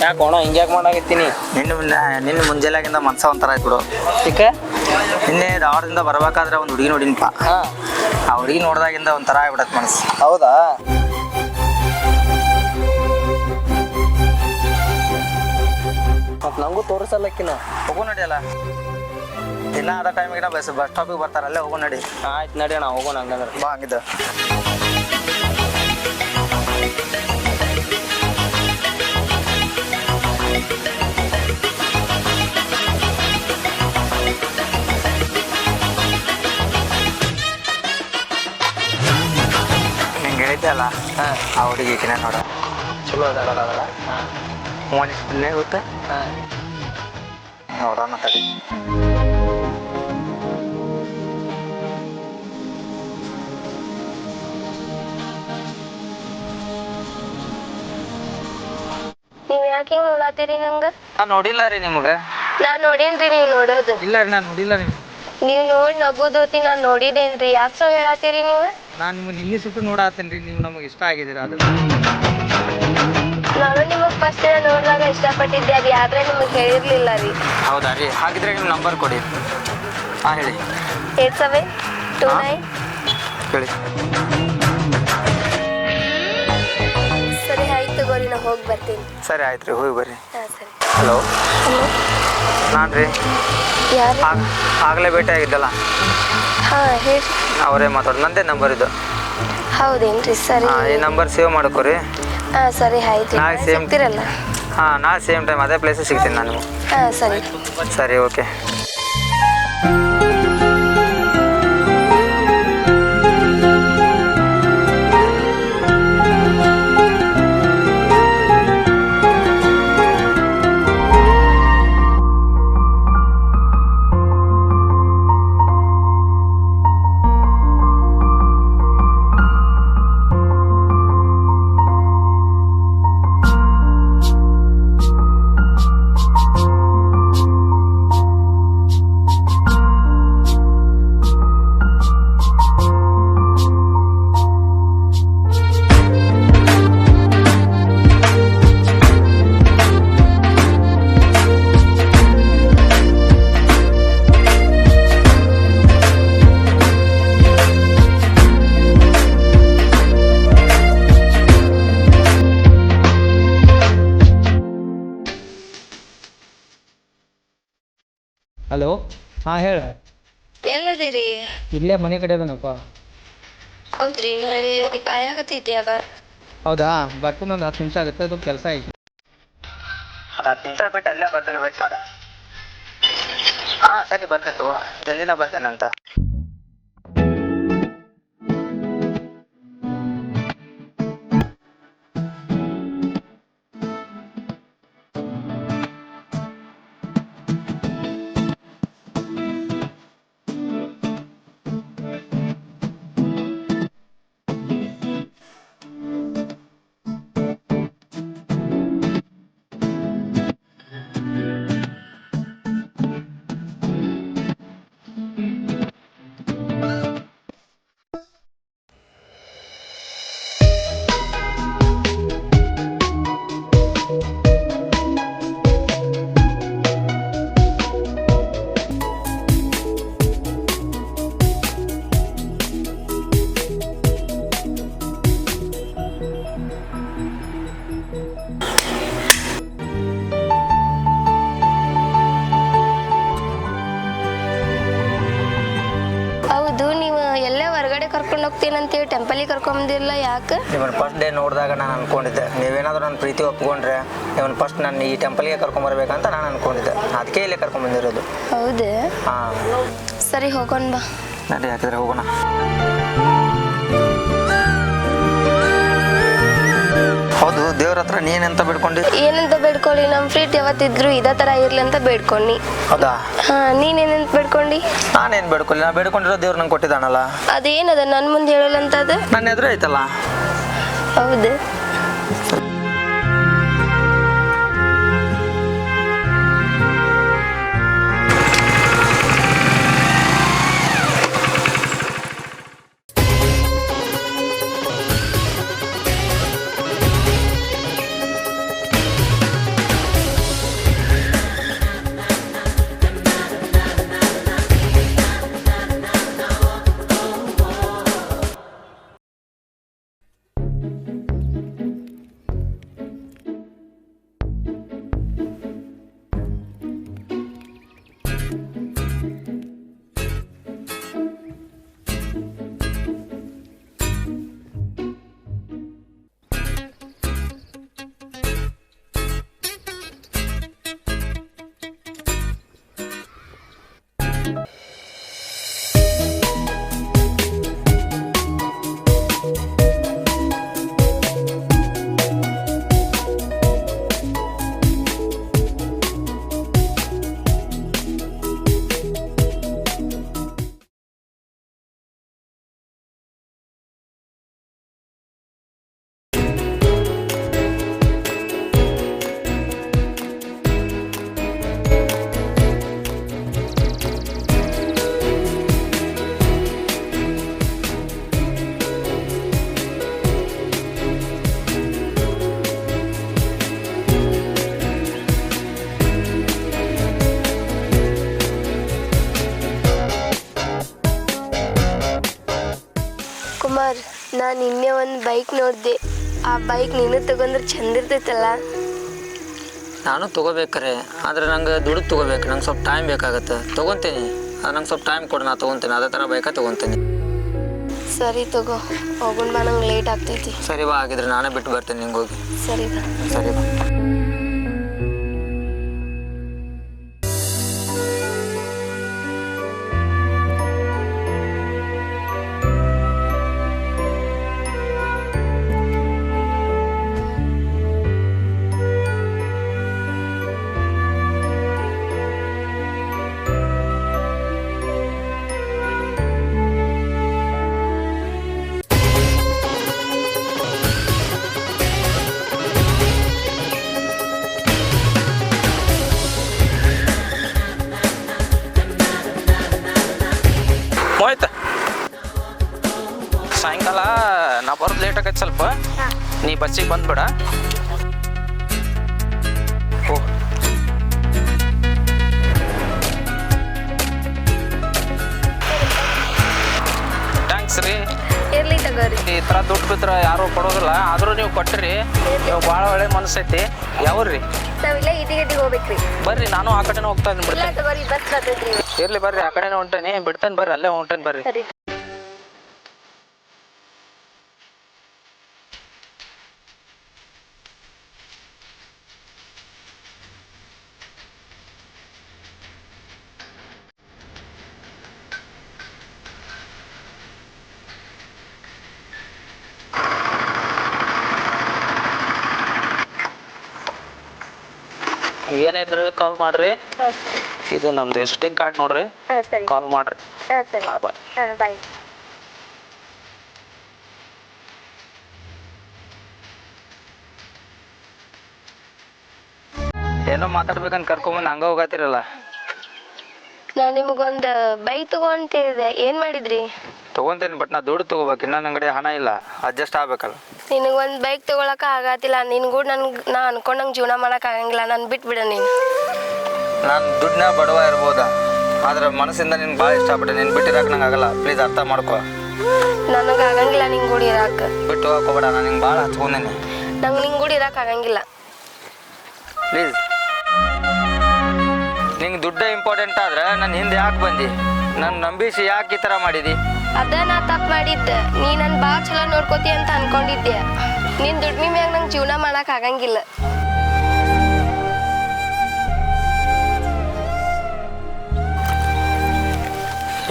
ಯಾಕೋಣ ಹಿಂಗ್ಯಾಕೆ ಮಾಡಾಕತ್ತೀನಿ? ನಿನ್ನೆ ಮುಂಜಾನೆಗಿಂದ ಮನ್ಸ ಒಂಥರ ಆಯ್ತು ಬಿಡು. ಚಿಕ್ಕ ನಿನ್ನೆ ಧಾರವಾಡದಿಂದ ಬರ್ಬೇಕಾದ್ರೆ ಒಂದು ಹುಡುಗಿ ನೋಡಿನಪ್ಪ. ಹಾಂ, ಆ ಹುಡುಗಿ ನೋಡ್ದಾಗಿಂದ ಒಂಥರ ಆಗ್ಬಿಡತ್ತೆ ಮನಸ್ಸು. ಹೌದಾ? ಮತ್ತು ನನಗೂ ತೋರಿಸಲ್ಲಕ್ಕಿನ. ಹೋಗೋ ನಡಿಯಲ್ಲ, ದಿನ ಅದ ಟೈಮಿಗೆ ಬಸ್ ಸ್ಟಾಪಿಗೆ ಬರ್ತಾರೆ, ಅಲ್ಲೇ ಹೋಗೋ ನಡಿ. ಆಯ್ತು ನಡಿ ಅಣ್ಣ, ಹೋಗೋಣ ಹಂಗಂದ್ರೆ. ಬಾ ಹಂಗಿದ್ದ. ಹಿಂಗೆ ಹೇಳಿದ್ದೆ ಅಲ್ಲ, ಹಾಂ, ಆ ಹುಡುಗಿ ಕಿನ ನೋಡ ಚಲೋ ಅದಾಳ. ಹಾಂ ಮೂವತ್ತನೇ ಗೊತ್ತೆ ಹಾಂ, ನೋಡೋಣ ತಡಿ. ನೀವ್ ಯಾಕೆ ಹಿಂಗ್ ನೋಡಾತೀರಿ ನಂಗ? ನಾನು ನೋಡಿಲ್ಲ ರೀ ನಿಮ್ಗೆ. ನಾನ್ ನೋಡೇನ್ರಿ ನೀವ್ ನೋಡೋದು. ಇಲ್ಲ ರೀ, ನಾನು ನೋಡಿಲ್ಲ ರೀ. ನೀವ್ ನೋಡ್ ನಗೋದೋತಿ ನಾನ್ ನೋಡಿದೇನ್ರಿ. ಯಾಕೆ ಸೊ ಹೇಳಾತೀರಿ ನೀವು? ನಾನು ನಿಮ್ಗೆ ನಿನ್ನೆ ಸುಟ್ಟು ನೋಡಾತೇನೆ ರೀ, ನೀವು ನಮಗೆ ಇಷ್ಟ ಆಗಿದ್ದೀರ. ಅದು ನಾನು ನಿಮಗ್ ಫಸ್ಟ್ ನೋಡಿದಾಗ ಇಷ್ಟಪಟ್ಟಿದ್ದೆ, ಅದು ಯಾವ್ದ್ರೆ ನಿಮಗ್ ಹೇಳಿರ್ಲಿಲ್ಲ ರೀ. ಹೌದಾ ರೀ? ಹಾಗಿದ್ರೆ ನಿಮ್ಮ ನಂಬರ್ ಕೊಡಿ. ಹಾಂ ಹೇಳಿ. 8729. ಹೇಳಿ. ಸರಿ ಆಯ್ತು ತಗೋರಿ, ನಾ ಹೋಗಿ ಬರ್ತೀನಿ. ಸರಿ ಆಯ್ತು ರೀ, ಹೋಗಿ ಬರ್ರಿ. ಹಾಂ ಸರಿ. ಹಲೋ, ಹಲೋ, ನಾನು ರೀ. ಯಾರು? ಆಗಲೇ ಭೇಟಿ ಆಗಿದ್ದಲ್ಲ, ಹಾಂ ಹೇಳಿ. ಅವರೇ ಮಾತಾಡೋದು. ನಂದೇ ನಂಬರ್ ಇದು. ಹೌದೇನ್ರಿ? ಸರಿ. ಹಾಂ, ಈ ನಂಬರ್ ಸೇವ್ ಮಾಡ್ಕೋರಿ. ಹಾಂ ಸರಿ ಆಯ್ತು. ನಾಳೆ ಸೇಮ್ ಸಿಗ್ತಿರಲ್ಲ? ಹಾಂ, ನಾಳೆ ಸೇಮ್ ಟೈಮ್ ಅದೇ ಪ್ಲೇಸಿಗೆ ಸಿಗ್ತೀನಿ ನಾನು ನಿಮಗೆ. ಹಾಂ ಸರಿ. ಸರಿ, ಓಕೆ. ಹಲೋ, ಹಾಂ ಹೇಳ. ಎಲ್ಲದಿರಿ? ಇಲ್ಲೇ ಮನೆ ಕಡೆ ಅದನಪ್ಪ. ಹೌದ್ರಿ, ಕಾಯಾಕತ್ತೈತಿ ಅದ. ಹೌದಾ? ಬರ್ತೀನಿ, ಒಂದು 10 ನಿಮಿಷ ಆಗುತ್ತೆ, ಅದು ಕೆಲಸ ಐತಿ. 10 ನಿಮಿಷ ಬಿಟ್ಟು ಅಲ್ಲೇ ಬರ್ತೀನಿ, ವೇಟ್ ಮಾಡ. ಹಾಂ ಸರಿ, ಬರ್ತೀನಿ, ಜಲ್ದಿನ ಬರ್ತೇನಂತ. ಹೌದು, ನೀವು ಎಲ್ಲೇ ಹೊರಗಡೆ ಕರ್ಕೊಂಡು ಹೋಗ್ತೀನಂತೇಳಿ ಟೆಂಪಲಿಗೆ ಕರ್ಕೊಂಬಂದಿರಲ್ಲ, ಯಾಕೆ? ನಿಮ್ಮನ್ನು ಫಸ್ಟ್ ಡೇ ನೋಡಿದಾಗ ನಾನು ಅನ್ಕೊಂಡಿದ್ದೆ, ನೀವೇನಾದರೂ ನನ್ನ ಪ್ರೀತಿ ಒಪ್ಕೊಂಡ್ರೆ ನಿಮ್ಮನ್ನು ಫಸ್ಟ್ ನಾನು ಈ ಟೆಂಪಲ್ಗೆ ಕರ್ಕೊಂಬರ್ಬೇಕಂತ ನಾನು ಅನ್ಕೊಂಡಿದ್ದೆ. ಅದಕ್ಕೆ ಇಲ್ಲೇ ಕರ್ಕೊಂಬಂದಿರೋದು. ಹೌದು? ಹಾಂ ಸರಿ, ಹೋಗೋಣ ಬಾ. ನಡಿ, ಹಾಕಿದ್ರೆ ಹೋಗೋಣ. ಹೌದು, ದೇವ್ರ ಹತ್ರ ನೀನೆಂತ ಬೇಡ್ಕೊಂಡಿ? ಏನಂತ ಬೇಡ್ಕೊಳ್ಳಿ? ನಮ್ಮ ಫ್ರೀಟ್ ಯಾವತ್ತಿದ್ರು ಇದೇ ಥರ ಇರ್ಲಿ ಅಂತ ಬೇಡ್ಕೊಂಡು. ಹೌದಾ? ಹಾಂ, ನೀನೇನಂತ ಬೇಡ್ಕೊಂಡು? ನಾನೇನು ಬೇಡ್ಕೊಳ್ಳಿ, ನಾನು ಬೇಡ್ಕೊಂಡಿರೋ ದೇವ್ರು ನಂಗೆ ಕೊಟ್ಟಿದ್ದಾನಲ್ಲ. ಅದೇನದ ನನ್ನ ಮುಂದೆ ಹೇಳಲ್ಲ ಅಂತ? ಅದು ನನ್ನ ಎದುರು ಐತಲ್ಲ. ಹೌದು. ಕುಮಾರ್, ನಾನು ನಿನ್ನೆ ಒಂದು ಬೈಕ್ ನೋಡಿದೆ. ಆ ಬೈಕ್ ನೀನು ತಗೊಂಡ್ರೆ ಚಂದ ಇರ್ತೈತಲ್ಲ. ನಾನು ತೊಗೋಬೇಕಾರೆ, ಆದರೆ ನಂಗೆ ದುಡ್ಡು ತೊಗೋಬೇಕು. ನಂಗೆ ಸ್ವಲ್ಪ ಟೈಮ್ ಬೇಕಾಗತ್ತೆ. ತೊಗೊತೀನಿ, ಅದು ನಂಗೆ ಸ್ವಲ್ಪ ಟೈಮ್ ಕೊಡು, ನಾನು ತೊಗೊತೀನಿ. ಅದೇ ಥರ ಬೈಕ ತೊಗೊತೀನಿ. ಸರಿ ತಗೋ, ಹೋಗೋಣ ಬಾ, ನಂಗೆ ಲೇಟ್ ಆಗ್ತೈತಿ. ಸರಿ ಬಾ, ಆಗಿದ್ರೆ ನಾನೇ ಬಿಟ್ಟು ಬರ್ತೀನಿ ನಿಂಗೆ ಹೋಗಿ. ಸರಿ ಬಾ. ಸರಿ ಬಾ. ಮೋಹಿತ್, ಸಾಯಂಕಾಲ ನಾ ಬರೋದು ಲೇಟ್ ಆಗೈತೆ ಸ್ವಲ್ಪ. ನೀ ಬಸ್ಸಿಗೆ ಬಂದ್ಬಿಡ. ಓ, ಥ್ಯಾಂಕ್ಸ್ ರೀ. ಇರ್ಲಿ ತಗೋರಿ. ಈ ಥರ ದುಡ್ಡು ಬಿದ್ರೆ ಯಾರು ಕೊಡೋದಿಲ್ಲ, ಆದರೂ ನೀವು ಕೊಟ್ಟಿರಿ. ನೀವು ಭಾಳ ಒಳ್ಳೆ ಮನಸ್ಸೈತಿ. ಯಾವ್ರಿ? ನಾವಿಲ್ಲ ಇದಿಗಟ್ಟಿಗೆ ಹೋಗ್ಬೇಕ್ರಿ. ಬರ್ರಿ, ನಾನು ಆ ಕಡೆನೇ ಹೋಗ್ತಾ ಇದ್ದೀನಿ. ಇಲ್ಲ ಬಿಡ್ತೇನೆ. ತಗೋರಿ, ಬಸ್ ಬರ್ತೈತ್ರಿ. ಇರ್ಲಿ ಬರ್ರಿ, ಆ ಕಡೆನೇ ಹೊಂಟೇನಿ. ಬಿಡ್ತೇನೆ ಬರ್ರಿ, ಅಲ್ಲೇ ಹೊಂಟೇನಿ ಬರ್ರಿ. ಸರಿ. ಏನಿದ್ರು ಕಾಲ್ ಮಾಡ್ರಿ. ಇದು ನಮ್ದು ವಿಸಿಟಿಂಗ್ ಕಾರ್ಡ್ ನೋಡ್ರಿ. ಸರಿ. ಕಾಲ್ ಮಾಡ್ರಿ. ಸರಿ. ಬಾಯ್. ಬಾಯ್. ಏನೋ ಮಾತಾಡ್ಬೇಕಂತ ಕರ್ಕೊಂಬಂದು ಹಂಗ ಹೋಗತ್ತಿರಲ್ಲ. ನಾನು ನಿಮಗೊಂದು ಬೈಕ್ ತಗೊಂತಿದ್ದೆ, ಏನ್ ಮಾಡಿದ್ರಿ? ತಗೊಂತೇನೆ, ಬಟ್ ನಾ ದುಡ್ಡು ತಗೋಬೇಕು. ಇನ್ನೊಂದು ಅಂಗಡಿ ಹಣ ಇಲ್ಲ, ಅಡ್ಜಸ್ಟ್ ಆಗ್ಬೇಕಲ್ಲ. ನಿನಗೊಂದು ಬೈಕ್ ತಗೊಳಕ ಆಗತ್ತಿಲ್ಲ. ನಿನ್ಗೂ ನಾ ಅನ್ಕೊಂಡಂಗೆ ಜೀವನ ಮಾಡಕ್ ಆಗಂಗಿಲ್ಲ. ನಾನು ಬಿಟ್ಬಿಡ ನೀನು. ನಾನು ದುಡ್ಡನ್ನ ಬಡವ ಇರ್ಬೋದಾ, ಆದ್ರೆ ಮನಸ್ಸಿಂದ ನಿನ್ಗೆ ಭಾಳ ಇಷ್ಟಪಟ್ಟೆ. ನೀನು ಬಿಟ್ಟಿರಕ್ಕೆ ನಂಗೆ ಆಗಲ್ಲ. ಪ್ಲೀಸ್ ಅರ್ಥ ಮಾಡ್ಕೊ. ನನಗೆ ಆಗಂಗಿಲ್ಲ ನಿಂಗೆ ಕೂಡ ಇರಾಕ. ಬಿಟ್ಟು ಹೋಗ್ಕೋಬೇಡ. ನಾನು ನಿಂಗೆ ಭಾಳ ಹಚ್ಕೊಂಡೇನೆ. ನಂಗೆ ನಿಂಗೆ ಕೂಡ ಇರಾಕ ಆಗಂಗಿಲ್ಲ. ಪ್ಲೀಸ್. ನಿಂಗೆ ದುಡ್ಡೇ ಇಂಪಾರ್ಟೆಂಟ್ ಆದ್ರೆ ನನ್ನ ಹಿಂದೆ ಯಾಕೆ ಬಂದು ನನ್ನ ನಂಬಿಸಿ ಯಾಕೆ ಈ ಥರ ಮಾಡಿದಿ? ಅದ ನಾ ತಪ್ಪು ಮಾಡಿದ್ದೆ. ನೀ ನನ್ನ ಭಾಳ ಚಲೋ ನೋಡ್ಕೋತಿ ಅಂತ ಅನ್ಕೊಂಡಿದ್ದೆ. ನಿನ್ನ ದುಡ್ಮಿ ಮ್ಯಾಗ ನಂಗೆ ಜೀವನ ಮಾಡಕ್ ಆಗಂಗಿಲ್ಲ.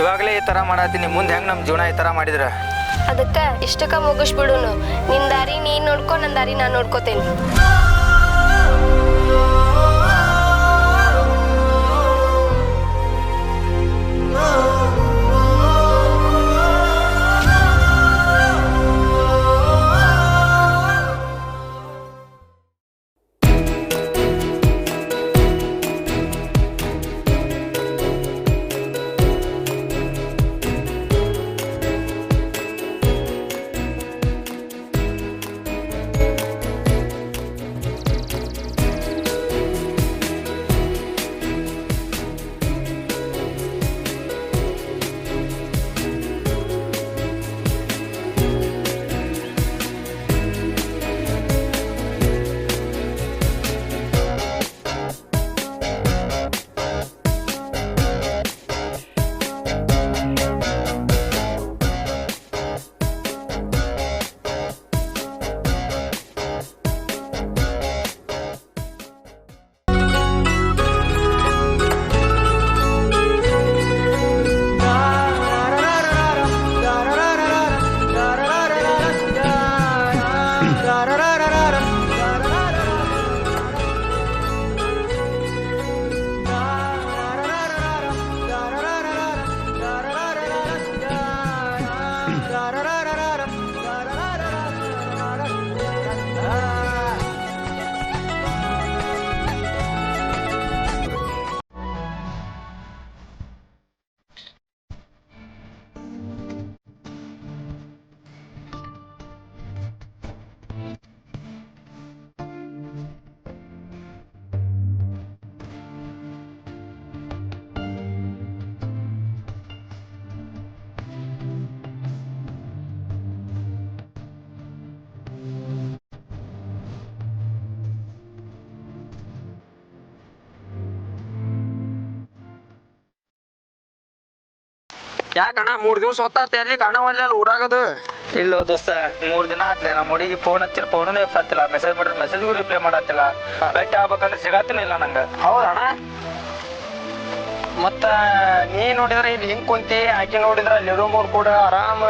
ಇವಾಗಲೇ ಈ ಥರ ಮಾಡತ್ತೀನಿ, ಮುಂದೆ ಹೆಂಗೆ ನಮ್ಮ ಜೀವನ ಈ ಥರ ಮಾಡಿದ್ರೆ? ಅದಕ್ಕೆ ಇಷ್ಟಕ್ಕ ಮುಗಿಸ್ಬಿಡುನು. ನಿನ್ನ ದಾರಿ ನೀನು ನೋಡ್ಕೊ, ನನ್ನ ದಾರಿ ನಾನು ನೋಡ್ಕೋತೇನೆ. ಯಾಕಣ್ಣ 3 ದಿವ್ಸ ಹೊತ್ತಾತ ಎಲ್ಲಿ ಕಾಣವಲ್ಲ ಊರಾಗದು. ಇಲ್ಲೋ ದೋಸ್ತ 3 ದಿನ ಆತ್ಲೆ ನಮ್ಮ ಹುಡುಗಿ ಫೋನ್ ಹಚ್ಚಿರ ಫೋನೇ ಎತ್ತತ್ತಿಲ್ಲ, ಮೆಸೇಜ್ ಮಾಡಿದ್ರೆ ಮೆಸೇಜ್ಗೂ ರಿಪ್ಲೈ ಮಾಡತ್ತಿಲ್ಲ. ಭೇಟಿ ಆಗ್ಬೇಕಂದ್ರೆ ಸಿಗತ್ತನೇ ಇಲ್ಲ ನಂಗೆ. ಹೌದಣ್ಣ. ಮತ್ತ ನೀ ನೋಡಿದ್ರ ಇಲ್ಲಿ ಹಿಂಗ್ ಕುಂತಿ, ಆಕಿ ನೋಡಿದ್ರ ಅಲ್ಲಿ ರೂಮವ್ರು ಕೂಡ ಆರಾಮ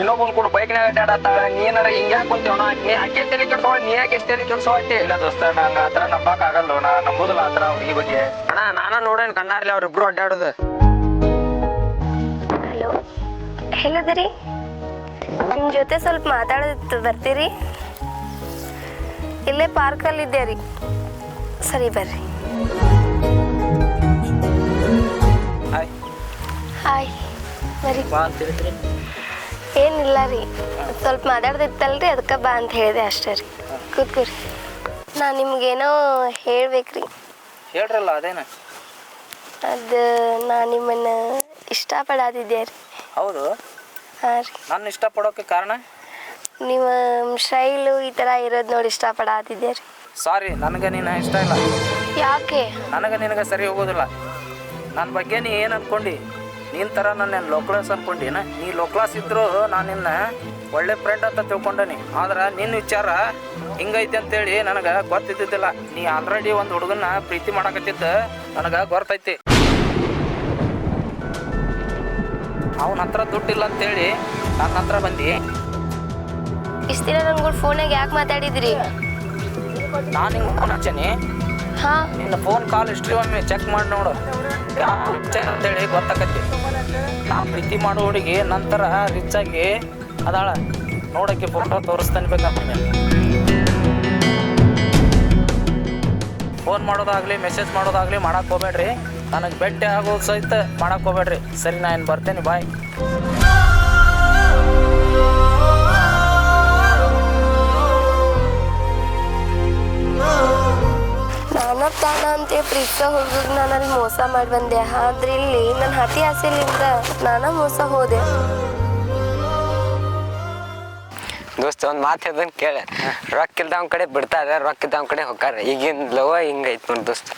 ಇನ್ನೊಬ್ಬನ್ ಕೂಡ ಬೈಕ್ನಾಗ ಅಡ್ಡಾಡತ್ತಾಳ. ನೀನಾರ ಹಿಂಗ್ ಯಾಕೆ ಕುಂತೀವಣ? ನೀ ಆಕೆ ತಲೆ ಕೆಡ್ಸೋ, ನೀ ಯಾಕೆ ಎಷ್ಟು ತಲೆ ಕೆಡ್ಸೋತಿ? ಇಲ್ಲ ದೋಸ್ತ ನಂಗೆ ಆತರ ನಂಬಕ್ ಆಗಲ್ಲ, ನಾ ನಂಬುದಿಲ್ಲ ಆತರ ಹುಡುಗಿ ಬಗ್ಗೆ. ಅಣ್ಣ ನಾನ ನೋಡೇನ್ ಕಣ್ಣಾರ್ಲಿ ಅವ್ರಿಬ್ರು ಅಡ್ಡಾಡುದು. ಹಲೋ, ಹೇಳದ್ರಿ ನಿಮ್ಮ ಜೊತೆ ಸ್ವಲ್ಪ ಮಾತಾಡೋದಿತ್ತು, ಬರ್ತೀರಿ? ಇಲ್ಲೇ ಪಾರ್ಕಲ್ಲಿ ಇದ್ದೆ ರೀ. ಸರಿ ಬರ್ರಿ. ಹಾಯ್ ಹಾಯ್ ಬರ್ರಿ. ಬಾ ಅಂತ ಹೇಳಿದ್ರಿ. ಏನಿಲ್ಲ ರೀ, ಸ್ವಲ್ಪ ಮಾತಾಡ್ದಿತ್ತಲ್ರಿ, ಅದಕ್ಕೆ ಬಾ ಅಂತ ಹೇಳಿದೆ ಅಷ್ಟೇ ರೀ. ಕೂತ್ಕೊರಿ. ನಾನು ನಿಮ್ಗೇನೋ ಹೇಳ್ಬೇಕ್ರಿ. ಹೇಳ್ರಲ್ಲ ಅದೇನ. ಅದು ನಾನು ನಿಮ್ಮನ್ನು ಇಷ್ಟಪಡಾತಿದ್ದೆ ರೀ. ಹೌದು? ಹಾಂ ರೀ. ನನ್ನ ಇಷ್ಟಪಡೋಕೆ ಕಾರಣ? ನಿಮ್ಮ ಶೈಲು ಈ ಥರ ಇರೋದು ನೋಡಿ ಇಷ್ಟಪಡಾತಿದ್ದೆ ರೀ. ಸಾರಿ, ನನಗೆ ನೀನು ಇಷ್ಟ ಇಲ್ಲ. ಯಾಕೆ? ನನಗೆ ನಿನಗೆ ಸರಿ ಹೋಗೋದಿಲ್ಲ. ನನ್ನ ಬಗ್ಗೆ ನೀ ಏನು ಅನ್ಕೊಂಡು? ನಿನ್ನ ಥರ ನನ್ನ ಲೋ ಕ್ಲಾಸ್ ಅನ್ಕೊಂಡಿನ? ನೀ ಲೋ ಕ್ಲಾಸ್ ಇದ್ದರೂ ನಾನು ನಿನ್ನ ಒಳ್ಳೆ ಫ್ರೆಂಡ್ ಅಂತ ತಿಳ್ಕೊಂಡನಿ. ಆದ್ರೆ ನಿನ್ನ ವಿಚಾರ ಹಿಂಗೈತೆ ಅಂತೇಳಿ ನನಗೆ ಗೊತ್ತಿದ್ದಿದ್ದಿಲ್ಲ. ನೀ ಆಲ್ರೆಡಿ ಒಂದು ಹುಡುಗನ್ನ ಪ್ರೀತಿ ಮಾಡಕತ್ತಿದ್ದ ನನಗೆ ಗೊತ್ತೈತಿ. ಅವನ ಹತ್ರ ದುಡ್ಡಿಲ್ಲ ಅಂತೇಳಿ ನನ್ನ ಹತ್ರ ಬಂದು ಇಷ್ಟು ದಿನ ನನ್ಗಳು ಫೋನಾಗ ಯಾಕೆ ಮಾತಾಡಿದ್ರಿ? ನಾನು ಹಿಂಗೆ ಫೋನ್ ಹಚ್ಚೀನಿ. ಹಾಂ, ನಿನ್ನ ಫೋನ್ ಕಾಲ್ ಹಿಸ್ಟ್ರಿ ಒಮ್ಮೆ ಚೆಕ್ ಮಾಡಿ ನೋಡು, ಅಂತೇಳಿ ಗೊತ್ತಾಕತಿ. ನಾ ಪ್ರೀತಿ ಮಾಡೋ ಹುಡುಗಿ ನಂತರ ರಿಚ್ ಆಗಿ ಅದಾಳ. ನೋಡಕ್ಕೆ ಫೋಟೋ ತೋರಿಸ್ತಾನೆ ಬೇಕಂತ. ಫೋನ್ ಮಾಡೋದಾಗ್ಲಿ ಮೆಸೇಜ್ ಮಾಡೋದಾಗ್ಲಿ ಮಾಡಕ್ಕೆ ಹೋಗ್ಬೇಡ್ರಿ. ನನಗೆ ಭೇಟಿ ಆಗೋದು ಸಹಿತ ಮಾಡಕ್ಕೆ ಹೋಗ್ಬೇಡ್ರಿ. ಸರಿ, ನಾ ಏನು ಬರ್ತೇನೆ, ಬಾಯ್. ತಾನ ಅಂತೇಳಿ ಪ್ರೀತ ಹುಡುಗ ನಾನು ಅಲ್ಲಿ ಮೋಸ ಮಾಡಿ ಬಂದೆ. ಆದ್ರೆ ಇಲ್ಲಿ ನನ್ನ ಹತಿ ಆಸೆಲಿಂದ ನಾನು ಮೋಸ ಹೋದೆ. ದೋಸ್ತ ಒಂದು ಮಾತು ಹೇಳ್ದಂಗೆ ಕೇಳ, ರೊಕ್ಕ ಇಲ್ದವನ ಕಡೆ ಬಿಡ್ತಾರೆ, ರೊಕ್ಕ ಇದ್ದವನ ಕಡೆ ಹೋಗ್ತಾರೆ. ಈಗಿನ ಲವ್ ಹಿಂಗೈತೆ ನೋಡಿ ದೋಸ್ತ.